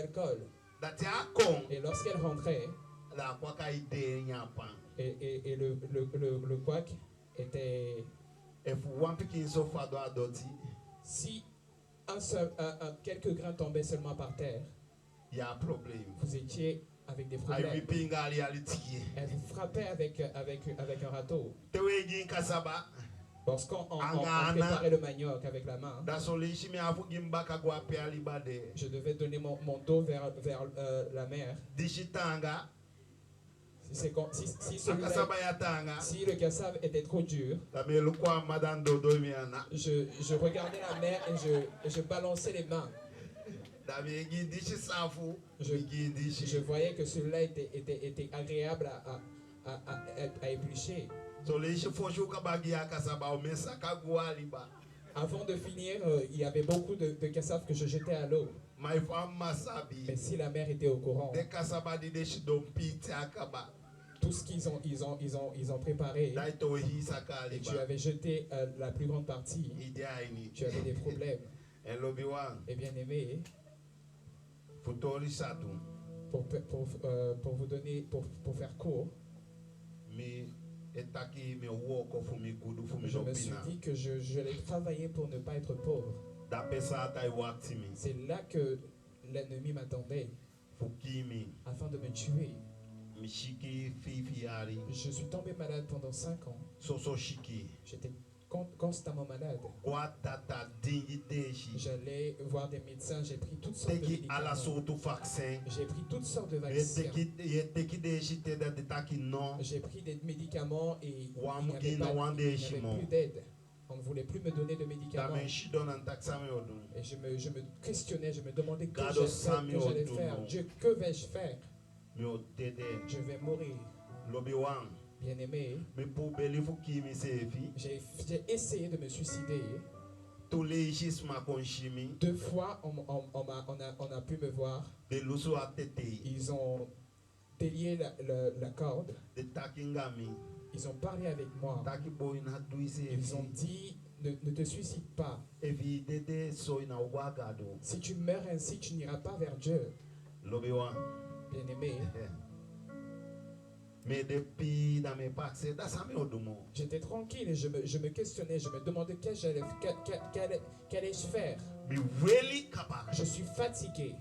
l'alcool. Et lorsqu'elle rentrait, et le couac était... Si quelques grains tombaient seulement par terre, il y a un problème. Vous étiez avec des problèmes. Elle vous frappait avec un râteau. Lorsqu'on préparait le manioc avec la main, je devais donner mon dos vers la mer. Si le cassave était trop dur, je regardais la mer et je balançais les mains. Je voyais que celui-là était agréable à éplucher. Avant de finir, il y avait beaucoup de cassaves que je jetais à l'eau. Mais si la mère était au courant, tout ce qu'ils ont préparé, et tu avais jeté la plus grande partie, tu avais des problèmes. Et bien aimé, pour vous donner, pour faire court, je me suis dit que je vais travailler pour ne pas être pauvre. C'est là que l'ennemi m'attendait afin de me tuer. Je suis tombé malade pendant 5 ans. J'étais constamment malade. J'allais voir des médecins, j'ai pris toutes sortes de médicaments. J'ai pris toutes sortes de vaccins. J'ai pris des médicaments et il n'y avait plus d'aide. On ne voulait plus me donner de médicaments. Et je me questionnais, je me demandais que j'allais faire. Dieu, que vais-je faire? Je vais mourir. Bien aimé, j'ai essayé de me suicider. 2 fois, on a pu me voir. Ils ont délié la corde. Ils ont parlé avec moi. Ils ont dit, ne te suicide pas. Si tu meurs ainsi, tu n'iras pas vers Dieu. Bien aimé. J'étais tranquille et je me questionnais, je me demandais qu'allais-je faire. Je suis fatigué.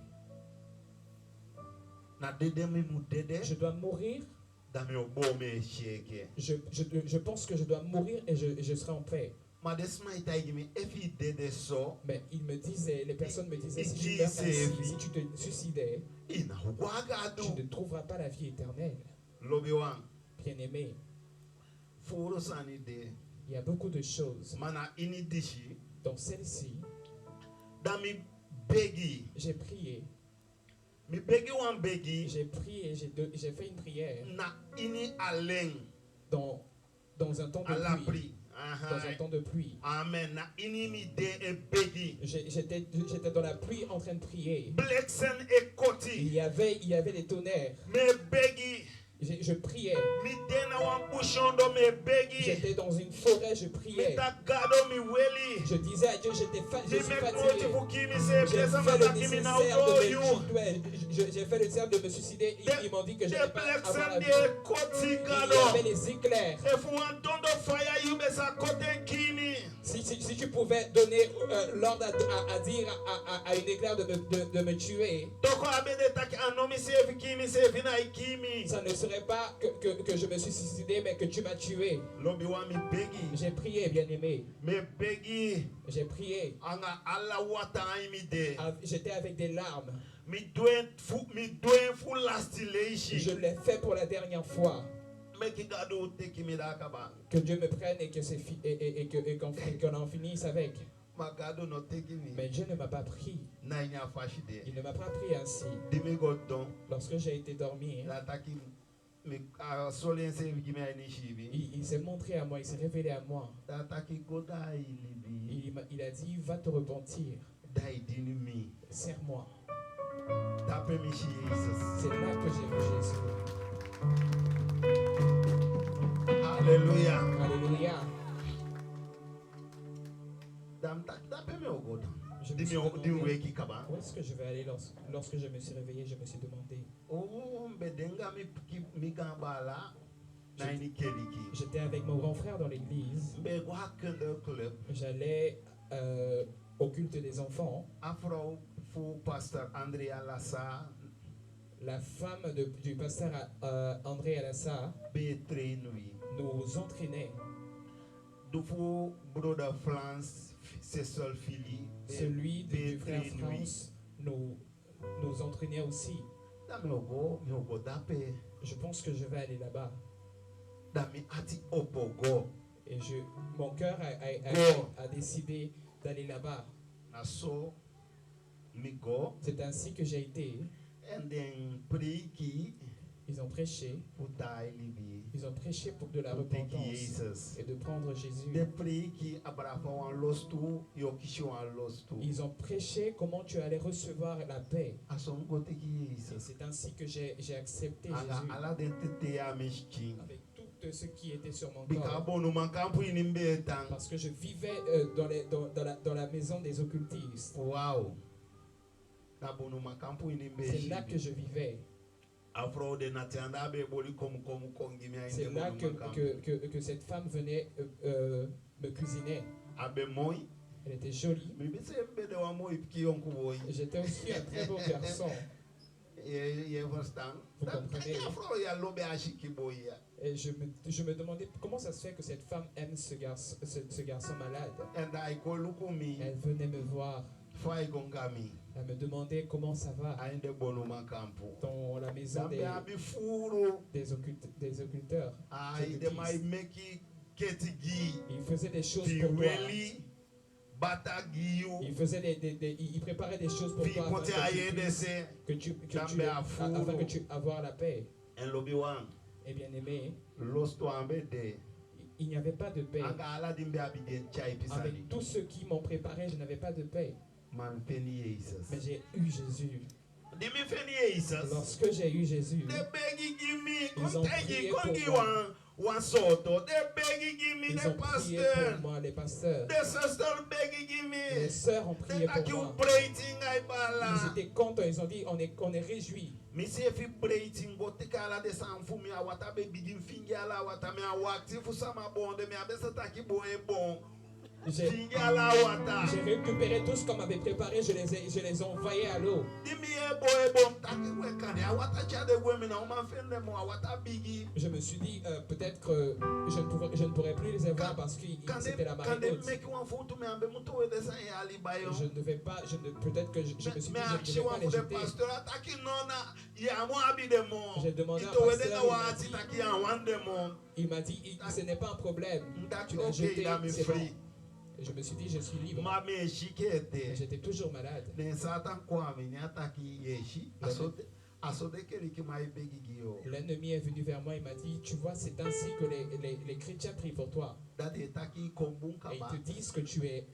Je dois mourir. Je pense que je dois mourir et je serai en paix. Mais il me disait, les personnes me disaient, si tu meurs ainsi, si tu te suicidais, tu ne trouveras pas la vie éternelle. Bien aimé, il y a beaucoup de choses. Dans celle-ci, j'ai prié. J'ai prié, j'ai fait une prière dans un temps de pluie. Dans un temps de pluie. Amen. J'étais dans la pluie en train de prier. Il y avait des tonnerres. Je priais. J'étais dans une forêt, je priais. Je disais à Dieu, je suis fatigué. J'ai fait le nécessaire de me suicider. Ils m'ont dit que je n'allais pas avoir la vie. Il y avait les éclairs. Si tu pouvais donner l'ordre à dire à une éclair de me tuer, ça ne serait pas que je me suis suicidé, mais que tu m'as tué. J'ai prié, bien aimé. J'ai prié. J'étais avec des larmes. Je l'ai fait pour la dernière fois. Que Dieu me prenne et qu'on en finisse avec. Mais Dieu ne m'a pas pris. Il ne m'a pas pris ainsi. Lorsque j'ai été dormir, il s'est montré à moi, il s'est révélé à moi. Il a dit, va te repentir. Serre-moi. C'est là que j'ai vu Jésus. Alléluia. Alléluia. Je me suis demandé où est-ce que je vais aller lorsque je me suis réveillé, je me suis demandé. J'étais avec mon grand frère dans l'église. J'allais au culte des enfants. La femme du pasteur André Alassa nous entraînait. Celui du frère France nous entraînait aussi. Je pense que je vais aller là-bas. Et mon cœur a décidé d'aller là-bas. C'est ainsi que j'ai été. Ils ont prêché. Ils ont prêché pour de la repentance et de prendre Jésus. Ils ont prêché comment tu allais recevoir la paix. Et c'est ainsi que j'ai accepté Jésus. Avec tout ce qui était sur mon corps. Parce que je vivais dans la maison des occultistes. Wow. C'est là que je vivais. C'est là que cette femme venait me cuisiner. Elle était jolie. J'étais aussi un très beau garçon. Vous comprenez? Et je me demandais comment ça se fait que cette femme aime ce garçon malade. Elle venait me voir. Elle me demandait comment ça va dans la maison des occulteurs. Il faisait des choses pour toi. Il préparait des choses pour toi afin que tu avoir la paix. Et bien aimé, il n'y avait pas de paix. Avec tous ceux qui m'ont préparé, je n'avais pas de paix. Mais j'ai eu Jésus. Lorsque j'ai eu Jésus, ils ont prié pour moi. Ils ont prié pour moi, les pasteurs. Les sœurs ont prié pour moi. Ils étaient contents, ils ont dit on est réjouis. J'ai récupéré tout ce qu'on m'avait préparé, je les ai envoyés à l'eau. Je me suis dit, peut-être que je ne pourrais plus les avoir parce que c'était la marée haute. Peut-être que je me suis dit, je ne devais pas les jeter. J'ai demandé à un pasteur, il m'a dit, ce n'est pas un problème. Tu l'as jeté, c'est bon. Et je me suis dit, je suis libre. Mais j'étais toujours malade. L'ennemi est venu vers moi et m'a dit, tu vois, c'est ainsi que les chrétiens prient pour toi. Et ils te disent que tu es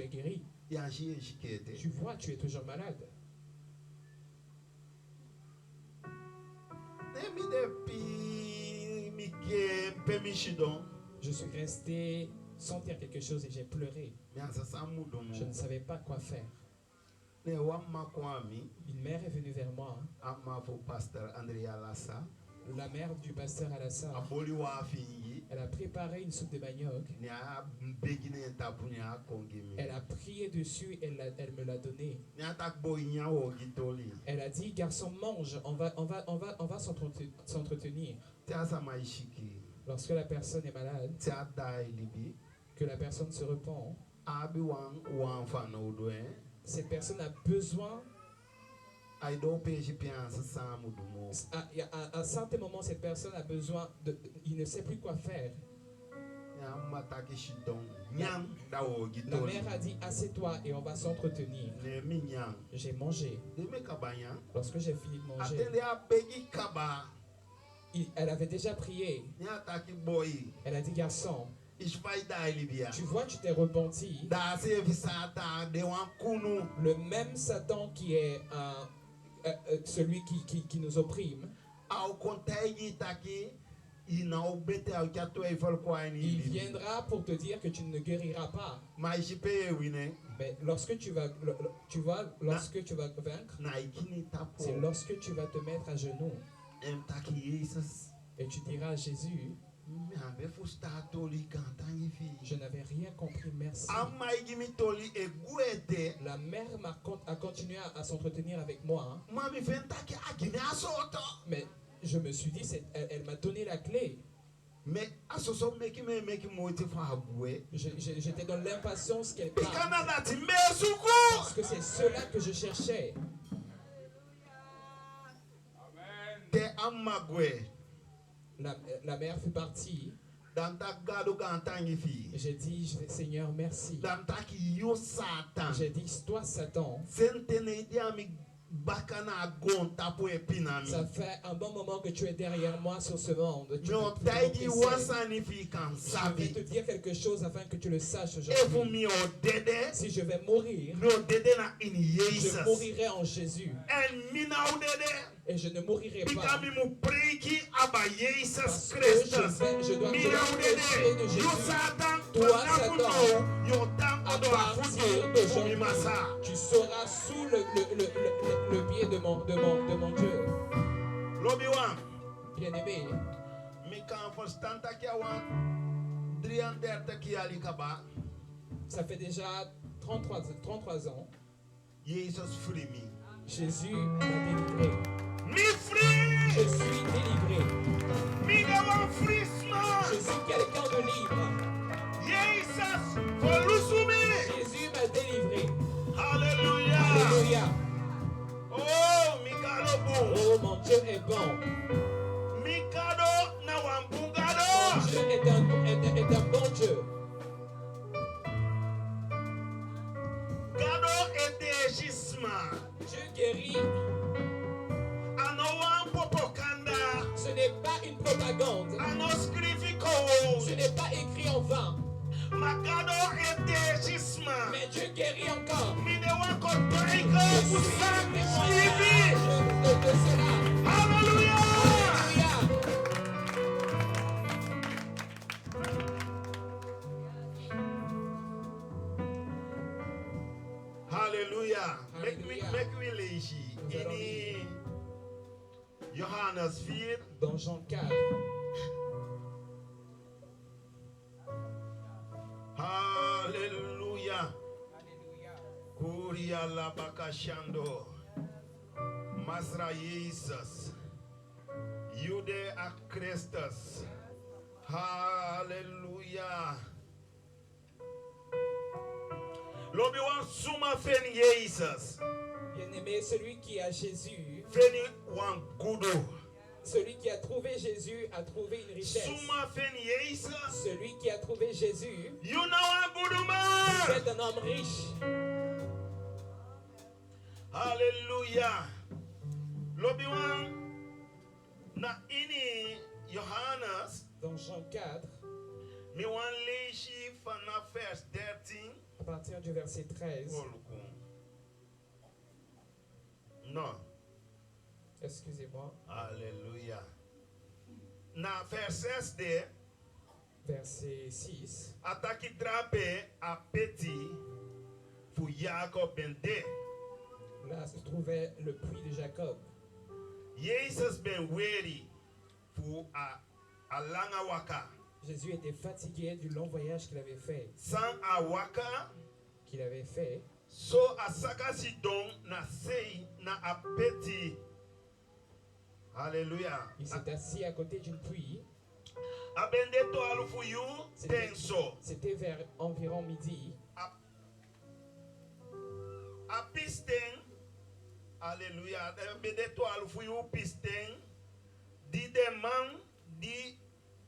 guéri. Tu vois, tu es toujours malade. Je suis resté sentir quelque chose et j'ai pleuré. Je ne savais pas quoi faire. Une mère est venue vers moi. La mère du pasteur Alassa. Elle a préparé une soupe de manioc. Elle a prié dessus et elle me l'a donné. Elle a dit, garçon, mange, on va s'entretenir. Lorsque la personne est malade, que la personne se repent, cette personne a besoin. À un certain moment, cette personne a besoin il ne sait plus quoi faire. La mère a dit, assieds-toi et on va s'entretenir. J'ai mangé. Lorsque j'ai fini de manger, elle avait déjà prié. Elle a dit, garçon, tu vois, tu t'es repenti. Le même Satan qui est celui qui nous opprime. il viendra pour te dire que tu ne guériras pas. Mais lorsque tu vas vaincre, c'est lorsque tu vas te mettre à genoux et tu diras à Jésus, je n'avais rien compris, merci. La mère a continué à s'entretenir avec moi. Mais je me suis dit, elle m'a donné la clé. J'étais dans l'impatience qu'elle parle. Parce que c'est cela que je cherchais. La mère fait partie. J'ai dit, Seigneur, merci. J'ai dit, toi, Satan, ça fait un bon moment que tu es derrière moi sur ce monde. Je vais te dire quelque chose afin que tu le saches aujourd'hui. Si je vais mourir, je mourirai en Jésus. Et je ne mourirai pas. Parce que je dois te prêcher de Jésus. Toi, Satan, à partir d'aujourd'hui, tu seras sous le pied de mon Dieu. Bien-aimé, ça fait déjà 33 ans. Jésus m'a délivré. Je suis délivré. Je suis quelqu'un de libre. Jésus m'a délivré. Alléluia. Alléluia. Oh, mon Dieu est bon. Mon Dieu est un bon Dieu. Dieu guérit. Ce n'est pas une propagande. Ce n'est pas écrit en vain. Mais Dieu guérit encore. Je suis témoignage de cela. Alléluia. Alléluia. Make me lazy. Johannes 4. Dans Jean 4. Alléluia. Kuria la bakashando. Masra Jesus. Jude a Christus. Alléluia. Lobi wan suma fen Jesus. Bien-aimé, celui qui a Jésus, celui qui a trouvé Jésus a trouvé une richesse. Celui qui a trouvé Jésus, c'est un homme riche. Alléluia. Dans Jean 4, à partir du verset 13. Non. Excusez-moi. Alléluia. Verset 6. Ataki trape a petit pour Jacob bende. Là se trouvait le puits de Jacob. Jesus ben weary pour a langa waka. Jésus était fatigué du long voyage qu'il avait fait. Sans a waka qu'il avait fait. So asaka si don na sei na apeti. Alléluia. Il s'est assis à côté d'une puits. C'était vers environ midi. Alléluia. Di demande di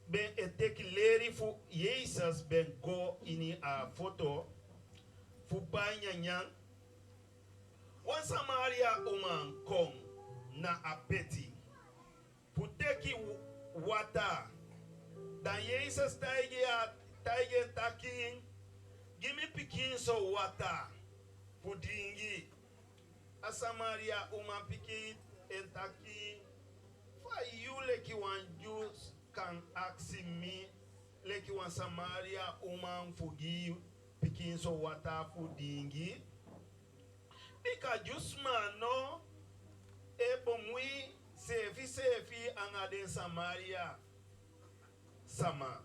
ben etekleri fu Jesus ben go ini a photo. Fubanyanya wan Samaria woman come na apeti puteki water dan Jesus taige taking give me pikin so water pudingi a Samaria woman pikin entaki fa yule ki wan juice kan aksimi leki wan Samaria uman fugi pikin so wata fudingi bika jusma no ebomwi sefi angade Samaria sama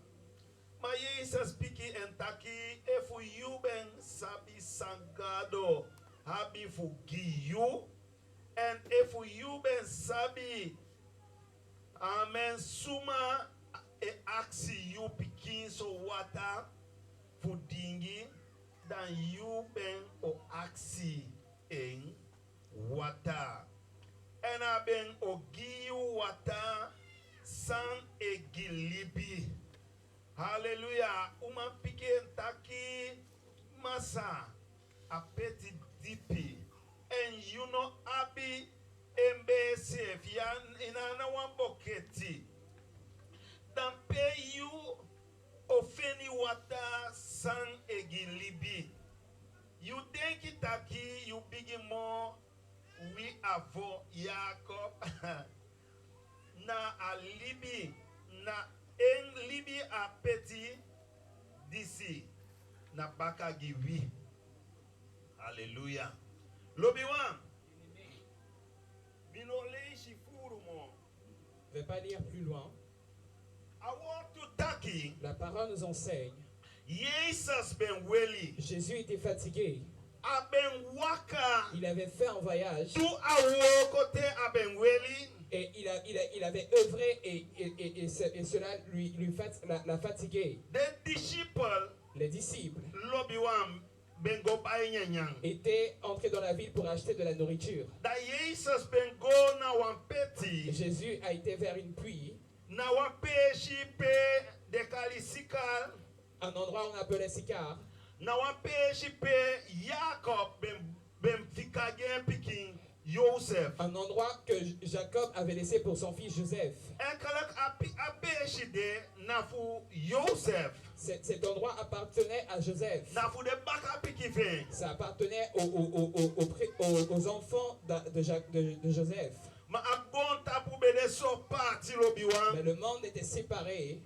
ma Yesu spiki entaki efu yuben sabi sangado habi fugi you and efu yuben sabi amen suma e aksi you pikin so wata fudingi dan you ben o aksi en wata en aben o giu wata san e gilibi hallelujah uma pikin taki masa apeti dipi en you know abi embe sefia inana wamboketi dan pay you ofeni wata san egilibi you denk itaki you bigi more we avo Jacob na alibi na en libi apeti disi na baka givi hallelujah lobi wan binole shifuru mo. Je ne vais pas lire plus loin. La parole nous enseigne. Jésus était fatigué. Il avait fait un voyage. Et il avait œuvré et cela l'a fatigué. Les disciples étaient entrés dans la ville pour acheter de la nourriture. Jésus a été vers une puits, un endroit où on appelait Sicar. Un endroit que Jacob avait laissé pour son fils Joseph. Cet endroit appartenait à Joseph. Ça appartenait aux enfants de Joseph. Mais le monde était séparé.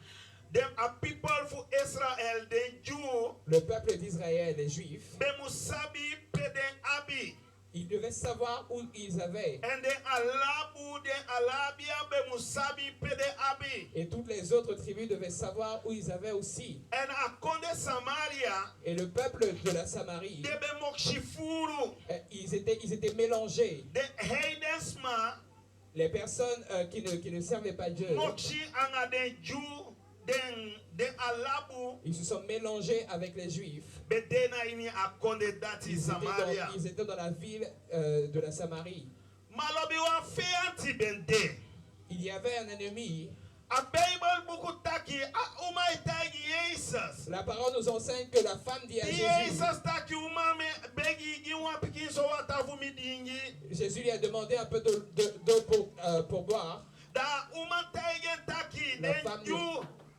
Le peuple d'Israël, les Juifs, ils devaient savoir où ils avaient. Et toutes les autres tribus devaient savoir où ils avaient aussi. Et le peuple de la Samarie, ils étaient mélangés. Les personnes qui ne servaient pas Dieu, ils se sont mélangés avec les Juifs. Ils étaient dans la ville de la Samarie. Il y avait un ennemi. La parole nous enseigne que la femme dit à Jésus lui a demandé un peu d'eau pour boire.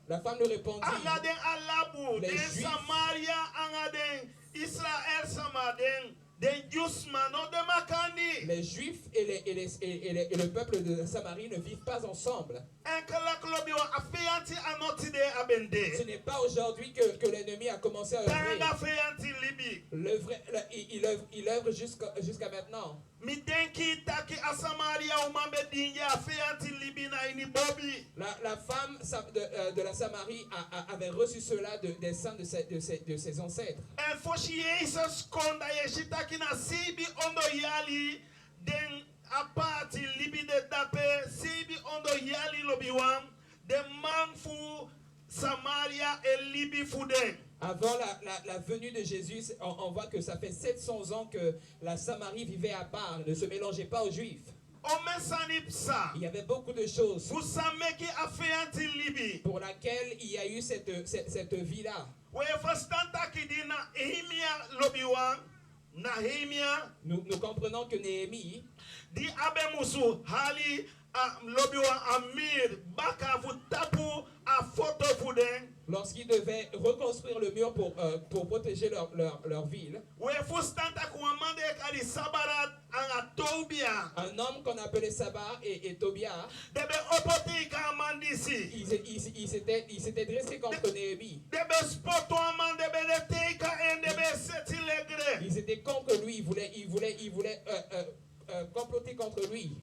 La femme lui répondit, les Juifs, les Juifs et le peuple de Samarie ne vivent pas ensemble. Ce n'est pas aujourd'hui que l'ennemi a commencé à œuvrer. Il œuvre jusqu'à maintenant. La femme de la Samarie avait reçu cela des saints de ses ancêtres. Avant la venue de Jésus, on voit que ça fait 700 ans que la Samarie vivait à part, ne se mélangeait pas aux Juifs. Il y avait beaucoup de choses pour laquelle il y a eu cette vie-là. Nous comprenons que Néhémie, lorsqu'ils devaient reconstruire le mur pour protéger leur ville, un homme qu'on appelait Sabah et Tobia, il s'était dressé contre Néhémie. Ils étaient contre lui, ils voulaient comploter contre lui.